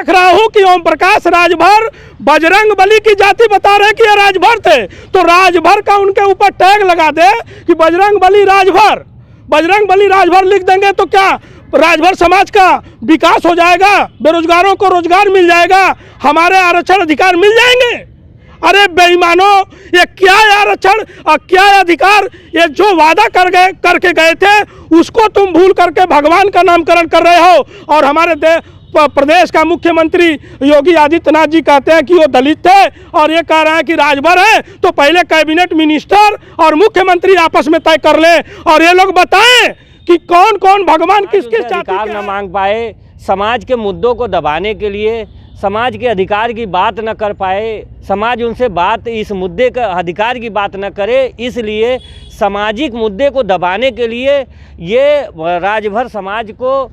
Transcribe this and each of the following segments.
देख रहा हूँ कि ओम प्रकाश राजभर बजरंग बली की जाति बता रहे कि ये राजभर थे, तो राजभर का उनके ऊपर टैग लगा दे कि बजरंग बली राजभर। बजरंग बली राजभर लिख देंगे तो क्या राजभर समाज का विकास हो जाएगा, बेरोजगारों को रोजगार मिल जाएगा, हमारे आरक्षण अधिकार मिल जाएंगे? अरे बेईमानों, ये क्या आरक्षण और क्या अधिकार, ये जो वादा करके गए थे उसको तुम भूल करके भगवान का नामकरण कर रहे हो। और हमारे प्रदेश का मुख्यमंत्री योगी आदित्यनाथ जी कहते हैं कि वो दलित थे और ये कह रहे हैं कि राजभर है, तो पहले कैबिनेट मिनिस्टर और मुख्यमंत्री आपस में तय कर ले और ये लोग बताएं कि कौन कौन भगवान किस किस जाति के न मांग पाए, समाज के मुद्दों को दबाने के लिए, समाज के अधिकार की बात न कर पाए, समाज उनसे बात इस मुद्दे का अधिकार की बात न करे, इसलिए सामाजिक मुद्दे को दबाने के लिए ये राजभर समाज को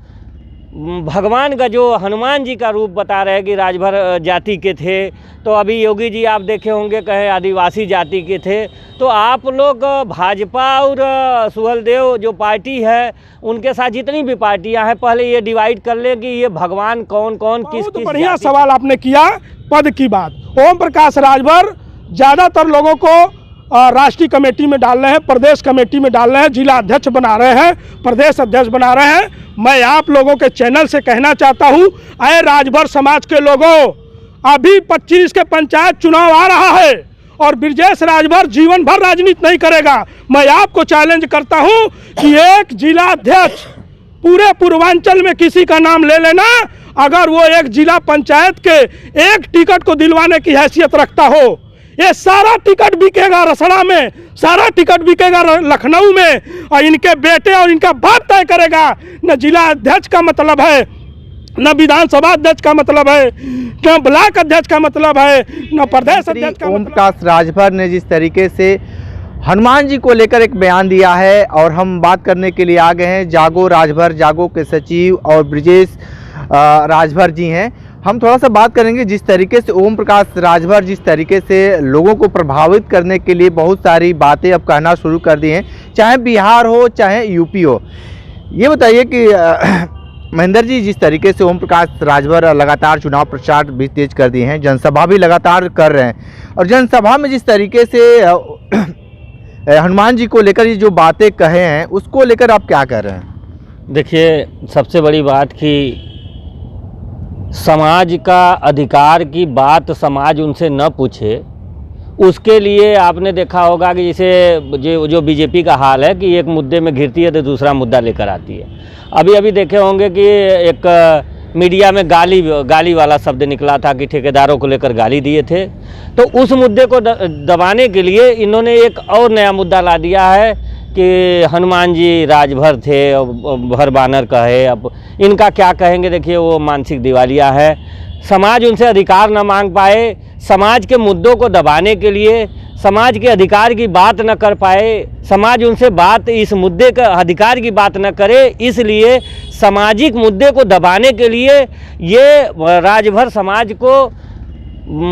भगवान का जो हनुमान जी का रूप बता रहे हैं कि राजभर जाति के थे। तो अभी योगी जी आप देखे होंगे कहे आदिवासी जाति के थे। तो आप लोग भाजपा और सुहलदेव जो पार्टी है उनके साथ जितनी भी पार्टियां हैं पहले ये डिवाइड कर ले कि ये भगवान कौन कौन किस किस। बढ़िया सवाल आपने किया पद की बात। ओम प्रकाश राजभर ज़्यादातर लोगों को राष्ट्रीय कमेटी में डाल रहे हैं, प्रदेश कमेटी में डाल रहे हैं, जिला अध्यक्ष बना रहे हैं, प्रदेश अध्यक्ष बना रहे हैं। मैं आप लोगों के चैनल से कहना चाहता हूं, अरे राजभर समाज के लोगों, अभी 25 के पंचायत चुनाव आ रहा है और ब्रजेश राजभर जीवन भर राजनीति नहीं करेगा। मैं आपको चैलेंज करता हूं कि एक जिला अध्यक्ष पूरे पूर्वांचल में किसी का नाम ले लेना, अगर वो एक जिला पंचायत के एक टिकट को दिलवाने की हैसियत रखता हो। ये सारा टिकट बिकेगा रसड़ा में, सारा टिकट बिकेगा लखनऊ में, और इनके बेटे और इनका बाप तय करेगा। न जिला अध्यक्ष का मतलब है, न विधानसभा अध्यक्ष का मतलब है, न ब्लॉक अध्यक्ष का मतलब है, न प्रदेश अध्यक्ष का। ओम प्रकाश राजभर ने जिस तरीके से हनुमान जी को लेकर एक बयान दिया है और हम बात करने के लिए आ गए हैं जागो राजभर, जागो के सचिव और ब्रजेश राजभर जी हैं। हम थोड़ा सा बात करेंगे जिस तरीके से ओम प्रकाश राजभर जिस तरीके से लोगों को प्रभावित करने के लिए बहुत सारी बातें अब कहना शुरू कर दी हैं, चाहे बिहार हो चाहे यूपी हो। ये बताइए कि महेंद्र जी, जिस तरीके से ओम प्रकाश राजभर लगातार चुनाव प्रचार भी तेज कर दिए हैं, जनसभा भी लगातार कर रहे हैं, और जनसभा में जिस तरीके से हनुमान जी को लेकर ये जो बातें कहे हैं उसको लेकर आप क्या कर रहे हैं? देखिए, सबसे बड़ी बात कि समाज का अधिकार की बात समाज उनसे न पूछे, उसके लिए आपने देखा होगा कि जैसे जो बीजेपी का हाल है कि एक मुद्दे में घिरती है तो दूसरा मुद्दा लेकर आती है। अभी देखे होंगे कि एक मीडिया में गाली वाला शब्द निकला था कि ठेकेदारों को लेकर गाली दिए थे, तो उस मुद्दे को दबाने के लिए इन्होंने एक और नया मुद्दा ला दिया है कि हनुमान जी राजभर थे, भर बानर कहे। अब इनका क्या कहेंगे, देखिए वो मानसिक दिवालिया है। समाज उनसे अधिकार न मांग पाए, समाज के मुद्दों को दबाने के लिए, समाज के अधिकार की बात न कर पाए, समाज उनसे बात इस मुद्दे का अधिकार की बात न करे, इसलिए सामाजिक मुद्दे को दबाने के लिए ये राजभर समाज को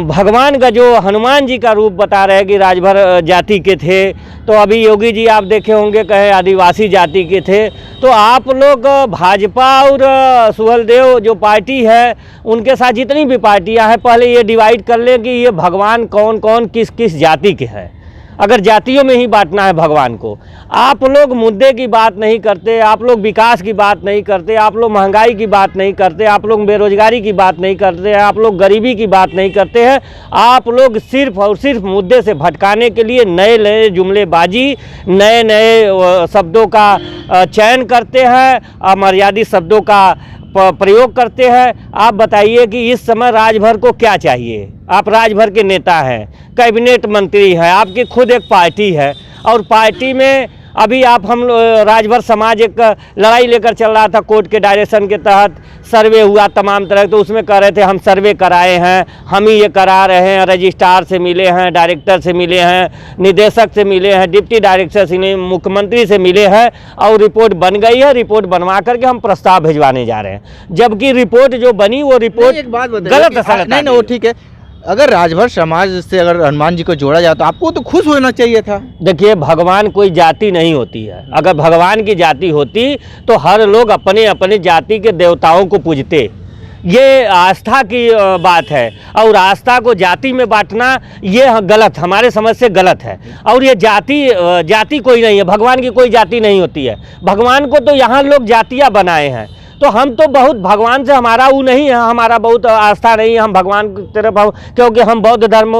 भगवान का जो हनुमान जी का रूप बता रहे हैं कि राजभर जाति के थे। तो अभी योगी जी आप देखे होंगे कहे आदिवासी जाति के थे। तो आप लोग भाजपा और सुहलदेव जो पार्टी है उनके साथ जितनी भी पार्टियां हैं पहले ये डिवाइड कर लें कि ये भगवान कौन कौन किस किस जाति के हैं। अगर जातियों में ही बांटना है भगवान को, आप लोग मुद्दे की बात नहीं करते, आप लोग विकास की बात नहीं करते, आप लोग महंगाई की बात नहीं करते, आप लोग बेरोजगारी की बात नहीं करते, आप लोग गरीबी की बात नहीं करते हैं। आप लोग सिर्फ और सिर्फ मुद्दे से भटकाने के लिए नए नए जुमलेबाजी, नए नए शब्दों का चयन करते हैं, अमर्यादित शब्दों का प्रयोग करते हैं। आप बताइए कि इस समय राजभर को क्या चाहिए? आप राजभर के नेता हैं, कैबिनेट मंत्री हैं, आपकी खुद एक पार्टी है, और पार्टी में अभी हम राजभर समाज एक लड़ाई लेकर चल रहा था कोर्ट के डायरेक्शन के तहत। सर्वे हुआ तमाम तरह, तो उसमें कह रहे थे हम सर्वे कराए हैं, हम ही ये करा रहे हैं, रजिस्ट्रार से मिले हैं, डायरेक्टर से मिले हैं, निदेशक से मिले हैं, डिप्टी डायरेक्टर से, मुख्यमंत्री से मिले हैं, और रिपोर्ट बन गई है। रिपोर्ट बनवा करके हम प्रस्ताव भिजवाने जा रहे हैं, जबकि रिपोर्ट जो बनी वो रिपोर्ट गलत है। नहीं, वो ठीक है। अगर राजभर समाज से अगर हनुमान जी को जोड़ा जाए तो आपको तो खुश होना चाहिए था। देखिए, भगवान कोई जाति नहीं होती है। अगर भगवान की जाति होती तो हर लोग अपने अपने जाति के देवताओं को पूजते, ये आस्था की बात है, और आस्था को जाति में बांटना ये गलत, हमारे समझ से गलत है। और ये जाति कोई नहीं है, भगवान की कोई जाति नहीं होती है। भगवान को तो यहाँ लोग जातियाँ बनाए हैं। तो हम तो बहुत भगवान से हमारा वो नहीं है, हमारा बहुत आस्था नहीं है हम भगवान की तरफ, क्योंकि हम बौद्ध धर्म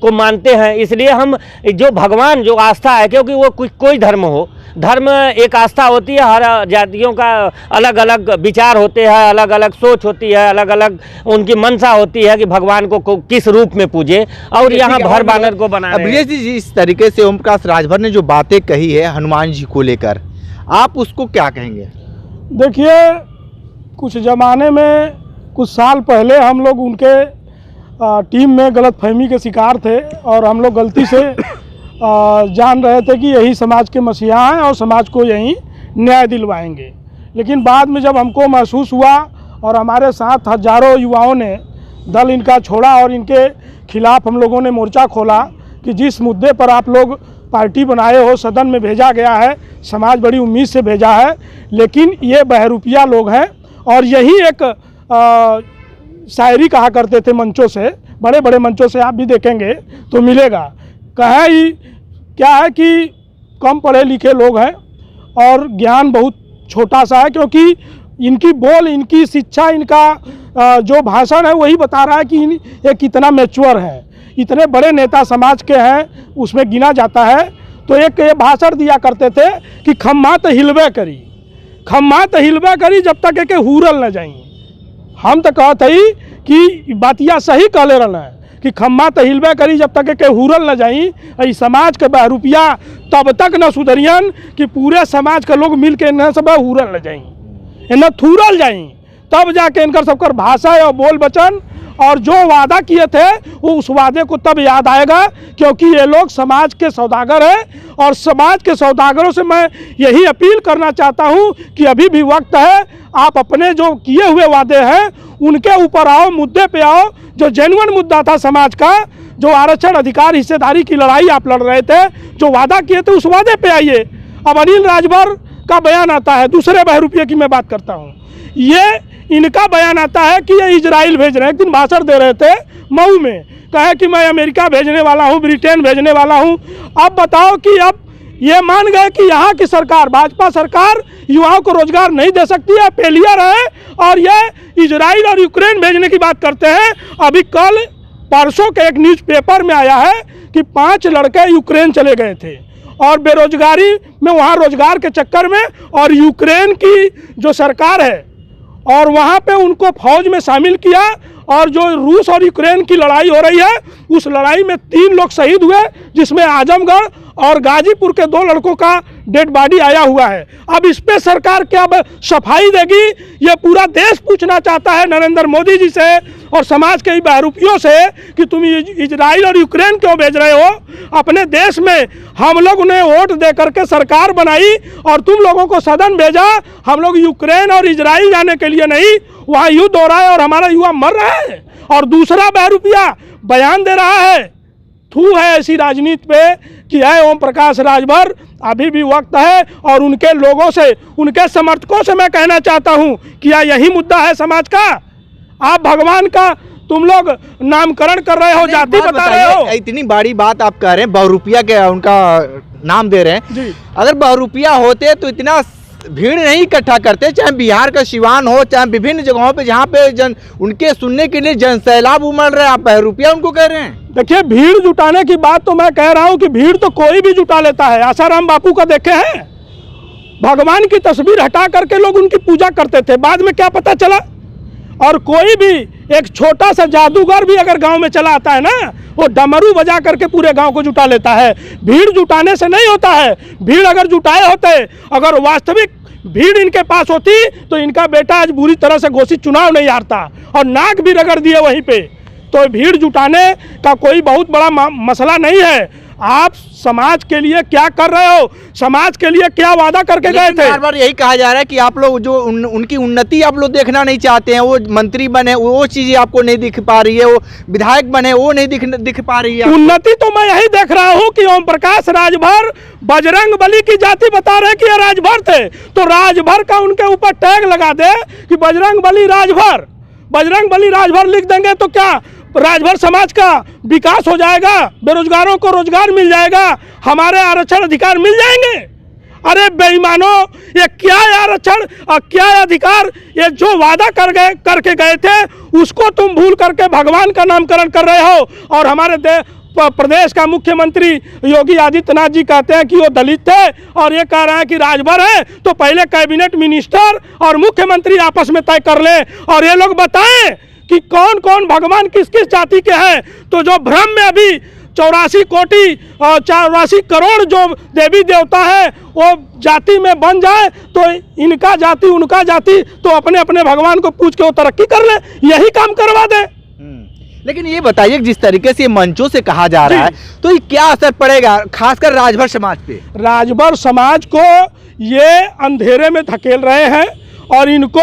को मानते हैं। इसलिए हम जो भगवान जो आस्था है, क्योंकि वो कोई धर्म हो, धर्म एक आस्था होती है, हर जातियों का अलग अलग विचार होते हैं, अलग अलग सोच होती है, अलग अलग उनकी मनसा होती है कि भगवान को किस रूप में पूजे। और यहाँ भर बानर को बनाया। ब्रिजेश जी, इस तरीके से ओम प्रकाश राजभर ने जो बातें कही है हनुमान जी को लेकर, आप उसको क्या कहेंगे? देखिए, कुछ ज़माने में कुछ साल पहले हम लोग उनके टीम में गलतफहमी के शिकार थे, और हम लोग गलती से जान रहे थे कि यही समाज के मसीहा हैं और समाज को यही न्याय दिलवाएंगे। लेकिन बाद में जब हमको महसूस हुआ और हमारे साथ हजारों युवाओं ने दल इनका छोड़ा और इनके खिलाफ हम लोगों ने मोर्चा खोला कि जिस मुद्दे पर आप लोग पार्टी बनाए हो, सदन में भेजा गया है, समाज बड़ी उम्मीद से भेजा है, लेकिन ये बहरूपिया लोग हैं। और यही एक शायरी कहा करते थे मंचों से, बड़े बड़े मंचों से, आप भी देखेंगे तो मिलेगा। कहा ही क्या है कि कम पढ़े लिखे लोग हैं और ज्ञान बहुत छोटा सा है, क्योंकि इनकी बोल, इनकी शिक्षा, इनका जो भाषण है वही बता रहा है कि ये कितना मैच्योर है। इतने बड़े नेता समाज के हैं, उसमें गिना जाता है। तो एक ये भाषण दिया करते थे कि खम्मा तो हिलवे करी, खम्मा तो हिलवे करी जब तक एक हुरल न जाई। हम तो कहते ही कि बातिया सही कहले रहना है कि खम्मा तो हिलवे करी जब तक एक हुरल न जाई। इस समाज के बहरूपिया तब तक न सुधरियन कि पूरे समाज के लोग मिल के न सब हुरल न जाई, न थूरल जाई, तब जाके इनका सबकर भाषा और बोल वचन और जो वादा किए थे वो उस वादे को तब याद आएगा, क्योंकि ये लोग समाज के सौदागर हैं। और समाज के सौदागरों से मैं यही अपील करना चाहता हूं कि अभी भी वक्त है, आप अपने जो किए हुए वादे हैं उनके ऊपर आओ, मुद्दे पे आओ। जो जेन्युइन मुद्दा था समाज का, जो आरक्षण, अधिकार, हिस्सेदारी की लड़ाई आप लड़ रहे थे, जो वादा किए थे उस वादे पे आइए। अब अनिल राजभर का बयान आता है, दूसरे बहरूपिये की मैं बात करता हूँ, ये इनका बयान आता है कि ये इजराइल भेज रहे हैं। एक दिन भाषण दे रहे थे मऊ में, कहे कि मैं अमेरिका भेजने वाला हूँ, ब्रिटेन भेजने वाला हूँ। अब बताओ कि अब ये मान गए कि यहाँ की सरकार, भाजपा सरकार, युवाओं को रोजगार नहीं दे सकती है, फेलियर है, और ये इजराइल और यूक्रेन भेजने की बात करते हैं। अभी कल परसों के एक न्यूज़पेपर में आया है कि 5 लड़के यूक्रेन चले गए थे और बेरोजगारी में, वहाँ रोजगार के चक्कर में, और यूक्रेन की जो सरकार है और वहाँ पे उनको फौज में शामिल किया। और जो रूस और यूक्रेन की लड़ाई हो रही है, उस लड़ाई में 3 लोग शहीद हुए, जिसमें आजमगढ़ और गाजीपुर के 2 लड़कों का डेड बॉडी आया हुआ है। अब इस पे सरकार क्या सफाई देगी, ये पूरा देश पूछना चाहता है नरेंद्र मोदी जी से और समाज के बहरूपियों से कि तुम इजराइल और यूक्रेन क्यों भेज रहे हो। अपने देश में हम लोग ने वोट दे करके सरकार बनाई और तुम लोगों को सदन भेजा। हम लोग यूक्रेन और इजराइल जाने के लिए नहीं, वहाँ युद्ध हो रहा है और हमारा युवा मर रहा है। और दूसरा बहरूपिया बयान दे रहा है, थू है ऐसी राजनीति पे कि है ओम प्रकाश राजभर, अभी भी वक्त है। और उनके लोगों से, उनके समर्थकों से मैं कहना चाहता हूं कि यही मुद्दा है समाज का। आप भगवान का तुम लोग नामकरण कर रहे हो, जाति बता रहे हो। इतनी बड़ी बात आप कह रहे हैं, बहुरूपिया के उनका नाम दे रहे हैं जी। अगर बहुरूपिया होते तो इतना भीड़ नहीं इकट्ठा करते, चाहे बिहार का सिवान हो, चाहे विभिन्न जगहों पे जहाँ पे उनके सुनने के लिए जनसैलाब उमड़ रहे हैं, आप बहुरूपिया उनको कह रहे हैं। देखिए, भीड़ जुटाने की बात तो मैं कह रहा हूं कि भीड़ तो कोई भी जुटा लेता है। आसाराम बापू का देखे हैं, भगवान की तस्वीर हटा करके लोग उनकी पूजा करते थे, बाद में क्या पता चला। और कोई भी एक छोटा सा जादूगर भी अगर गांव में चला आता है ना, वो डमरू बजा करके पूरे गांव को जुटा लेता है। भीड़ जुटाने से नहीं होता है। भीड़ अगर जुटाए होते, अगर वास्तविक भीड़ इनके पास होती तो इनका बेटा आज बुरी तरह से घोषित चुनाव नहीं हारता और नाक भी रगड़ दिए वहीं पे। तो भीड़ जुटाने का कोई बहुत बड़ा मसला नहीं है। आप समाज के लिए क्या कर रहे हो, समाज के लिए क्या वादा करके गए थे। बार बार यही कहा जा रहा है कि आप लोग जो उनकी उन्नति आप लोग देखना नहीं चाहते हैं, वो मंत्री बने वो चीजें आपको नहीं दिख पा रही है, वो विधायक बने वो नहीं दिख पा रही है। उन्नति तो मैं यही देख रहा हूँ कि ओम प्रकाश राजभर बजरंग बली की जाति बता रहे कि ये राजभर थे, तो राजभर का उनके ऊपर टैग लगा दे कि बजरंग बली राजभर। बजरंग बली राजभर लिख देंगे तो क्या राजभर समाज का विकास हो जाएगा, बेरोजगारों को रोजगार मिल जाएगा, हमारे आरक्षण अधिकार मिल जाएंगे? अरे बेईमानों, ये क्या आरक्षण और क्या अधिकार, ये जो वादा करके गए थे उसको तुम भूल करके भगवान का नामकरण कर रहे हो। और हमारे प्रदेश का मुख्यमंत्री योगी आदित्यनाथ जी कहते हैं कि वो दलित थे और ये कह रहे हैं कि राजभर है, तो पहले कैबिनेट मिनिस्टर और मुख्यमंत्री आपस में तय कर ले और ये लोग बताएं कि कौन कौन भगवान किस किस जाति के हैं। तो जो भ्रम में अभी 84 कोटि और 84 करोड़ जो देवी देवता है वो जाति में बन जाए तो इनका जाति उनका जाति, तो अपने अपने भगवान को पूछ के वो तरक्की कर ले, यही काम करवा दे। लेकिन ये बताइए जिस तरीके से ये मंचों से कहा जा रहा है तो ये क्या असर पड़ेगा खासकर राजभर समाज पे? राजभर समाज को ये अंधेरे में धकेल रहे हैं और इनको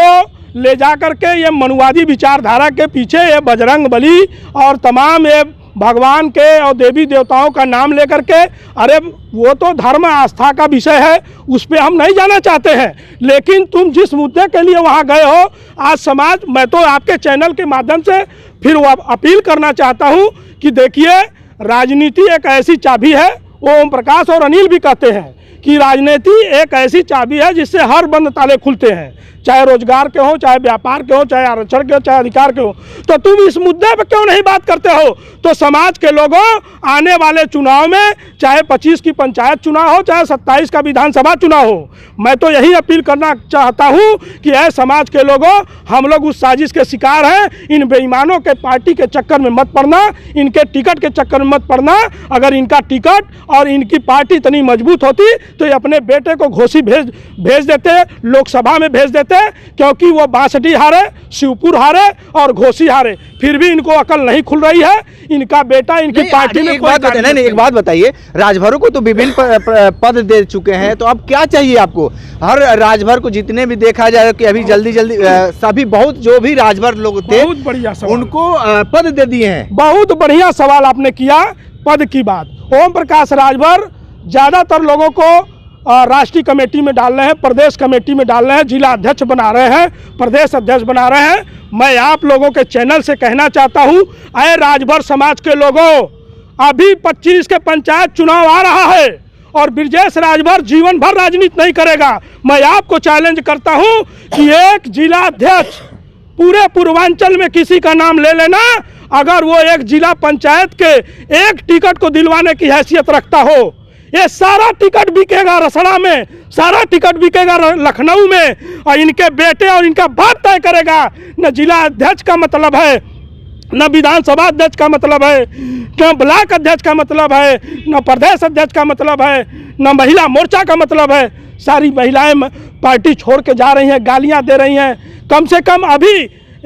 ले जा करके ये मनुवादी विचारधारा के पीछे ये बजरंग बली और तमाम ये भगवान के और देवी देवताओं का नाम लेकर के, अरे वो तो धर्म आस्था का विषय है, उस पर हम नहीं जाना चाहते हैं। लेकिन तुम जिस मुद्दे के लिए वहाँ गए हो, आज समाज, मैं तो आपके चैनल के माध्यम से फिर वो अपील करना चाहता हूँ कि देखिए, राजनीति एक ऐसी चाबी है, वो ओम प्रकाश और अनिल भी कहते हैं कि राजनीति एक ऐसी चाबी है जिससे हर बंद ताले खुलते हैं, चाहे रोजगार के हो, चाहे व्यापार के हो, चाहे आरक्षण के हो, चाहे अधिकार के हो। तो तुम इस मुद्दे पर क्यों नहीं बात करते हो? तो समाज के लोगों, आने वाले चुनाव में चाहे 25 की पंचायत चुनाव हो, चाहे 27 का विधानसभा चुनाव हो, मैं तो यही अपील करना चाहता हूं कि ऐ समाज के लोगों, हम लोग उस साजिश के शिकार हैं। इन बेईमानों के पार्टी के चक्कर में मत पड़ना, इनके टिकट के चक्कर में मत पड़ना। अगर इनका टिकट और इनकी पार्टी इतनी मजबूत होती तो ये अपने बेटे को घोसी भेज देते, लोकसभा में भेज देते, क्योंकि वो बांसडी हारे, शिवपुर हारे और घोसी हारे, फिर भी इनको अकल नहीं खुल रही है। इनका बेटा इनकी पार्टी में एक बात बताइए, राजभरों को तो विभिन्न पद दे चुके हैं, तो अब क्या चाहिए आपको? हर राजभर को जितने भी देखा जाए कि अभी जल्दी सभी बहुत जो भी राजभर लोग थे बहुत बढ़िया सवाल, उनको पद दे दिए हैं। बहुत बढ़िया सवाल आपने किया पद की बात। ओम प्रकाश राजभर ज्यादातर लोगों को राष्ट्रीय कमेटी में डाल रहे हैं, प्रदेश कमेटी में डाल रहे हैं, जिला अध्यक्ष बना रहे हैं, प्रदेश अध्यक्ष बना रहे हैं। मैं आप लोगों के चैनल से कहना चाहता हूं, अरे राजभर समाज के लोगों, अभी 25 के पंचायत चुनाव आ रहा है और ब्रजेश राजभर जीवन भर राजनीति नहीं करेगा। मैं आपको चैलेंज करता हूं कि एक जिला अध्यक्ष पूरे पूर्वांचल में किसी का नाम ले लेना, अगर वो एक जिला पंचायत के एक टिकट को दिलवाने की हैसियत रखता हो, ये सारा टिकट बिकेगा रसड़ा में, सारा टिकट बिकेगा लखनऊ में, और इनके बेटे और इनका बाप तय करेगा। न जिला अध्यक्ष का मतलब है, न विधानसभा अध्यक्ष का मतलब है, न ब्लॉक अध्यक्ष का मतलब है, न प्रदेश अध्यक्ष का मतलब है, न महिला मोर्चा का मतलब है। सारी महिलाएं पार्टी छोड़ के जा रही हैं, गालियां दे रही हैं। कम से कम अभी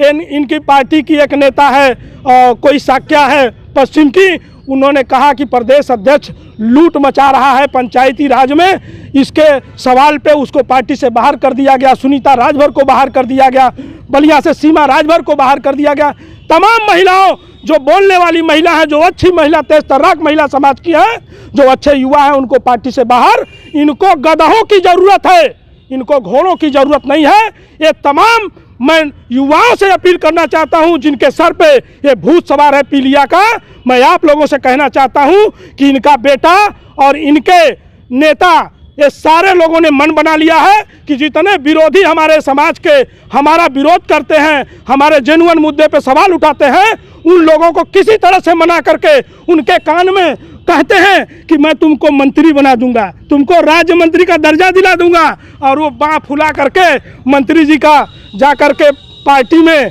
इनकी पार्टी की एक नेता है, कोई साक्या है पश्चिम की, उन्होंने कहा कि प्रदेश अध्यक्ष लूट मचा रहा है पंचायती राज में। इसके सवाल पे उसको पार्टी से बाहर कर दिया गया, सुनीता राजभर को बाहर कर दिया गया, बलिया से सीमा राजभर को बाहर कर दिया गया। तमाम महिलाओं, जो बोलने वाली महिला है, जो अच्छी महिला, तेज तर्राक महिला समाज की है, जो अच्छे युवा हैं, उनको पार्टी से बाहर। इनको गधों की जरूरत है, इनको घोड़ों की जरूरत नहीं है। ये तमाम मैं युवाओं से अपील करना चाहता हूं जिनके सर पे ये भूत सवार है पीलिया का। मैं आप लोगों से कहना चाहता हूं कि इनका बेटा और इनके नेता, ये सारे लोगों ने मन बना लिया है कि जितने विरोधी हमारे समाज के हमारा विरोध करते हैं, हमारे जेन्युइन मुद्दे पे सवाल उठाते हैं, उन लोगों को किसी तरह से मना करके उनके कान में कहते हैं कि मैं तुमको मंत्री बना दूंगा, तुमको राज्य मंत्री का दर्जा दिला दूंगा, और वो बाँ फुला करके मंत्री जी का जा करके पार्टी में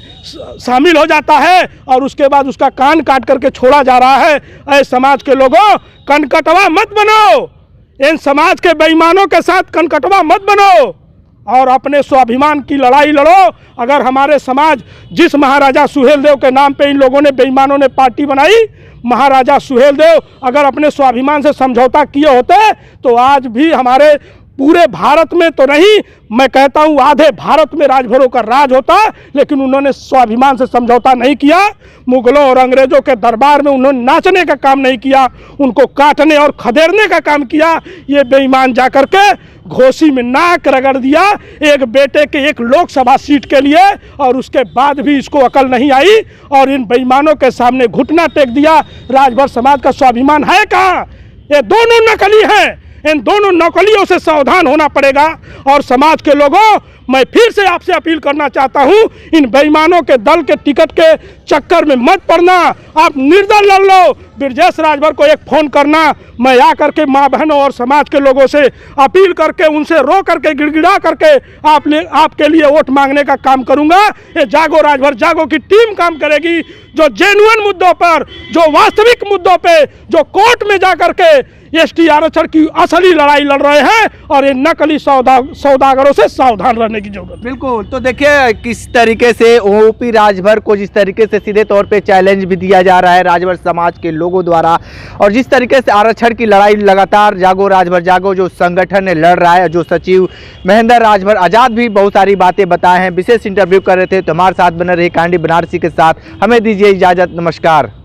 शामिल हो जाता है और उसके बाद उसका कान काट करके छोड़ा जा रहा है। ऐसे समाज के लोगों, कनकटवा मत बनो, इन समाज के बेईमानों के साथ कनकटवा मत बनो और अपने स्वाभिमान की लड़ाई लड़ो। अगर हमारे समाज, जिस महाराजा सुहेलदेव के नाम पे इन लोगों ने, बेईमानों ने पार्टी बनाई, महाराजा सुहेलदेव अगर अपने स्वाभिमान से समझौता किए होते तो आज भी हमारे पूरे भारत में तो नहीं, मैं कहता हूं आधे भारत में राजभरों का राज होता, लेकिन उन्होंने स्वाभिमान से समझौता नहीं किया। मुगलों और अंग्रेजों के दरबार में उन्होंने नाचने का काम नहीं किया, उनको काटने और खदेड़ने का काम किया। ये बेईमान जाकर के घोसी में नाक रगड़ दिया एक बेटे के एक लोकसभा सीट के लिए, और उसके बाद भी इसको अकल नहीं आई और इन बेईमानों के सामने घुटना टेक दिया। राजभर समाज का स्वाभिमान है कहाँ? ये दोनों नकली हैं। इन दोनों नकलियों से सावधान होना पड़ेगा। और समाज के लोगों, मैं फिर से आपसे अपील करना चाहता हूं, इन बेईमानों के दल के टिकट के चक्कर में मत पड़ना। आप निर्दल लड़ लो, ब्रजेश राजभर को एक फ़ोन करना। मैं आकर के माँ बहनों और समाज के लोगों से अपील करके, उनसे रो करके, गिड़गिड़ा करके आपके लिए वोट मांगने का काम करूंगा। ये जागो राजभर जागो की टीम काम करेगी, जो जेन्युइन मुद्दों पर, जो वास्तविक मुद्दों पे, जो कोर्ट में जा करके एसटी आरक्षण की असली लड़ाई लड़ रहे हैं, और इन नकली सौदागरों से सावधान रहने की जरूरत है। बिल्कुल। तो देखिए किस तरीके से ओपी राजभर को जिस तरीके से सीधे तौर पे चैलेंज भी दिया जा रहा है राजभर समाज के लोगों द्वारा, और जिस तरीके से आरक्षण की लड़ाई लगातार जागो राजभर जागो जो संगठन ने लड़ रहा है, जो सचिव महेंद्र राजभर आजाद भी बहुत सारी बातें बताए हैं, विशेष इंटरव्यू कर रहे थे। तो हमारे साथ बने रहे कांडी बनारसी के साथ, हमें दीजिए इजाजत, नमस्कार।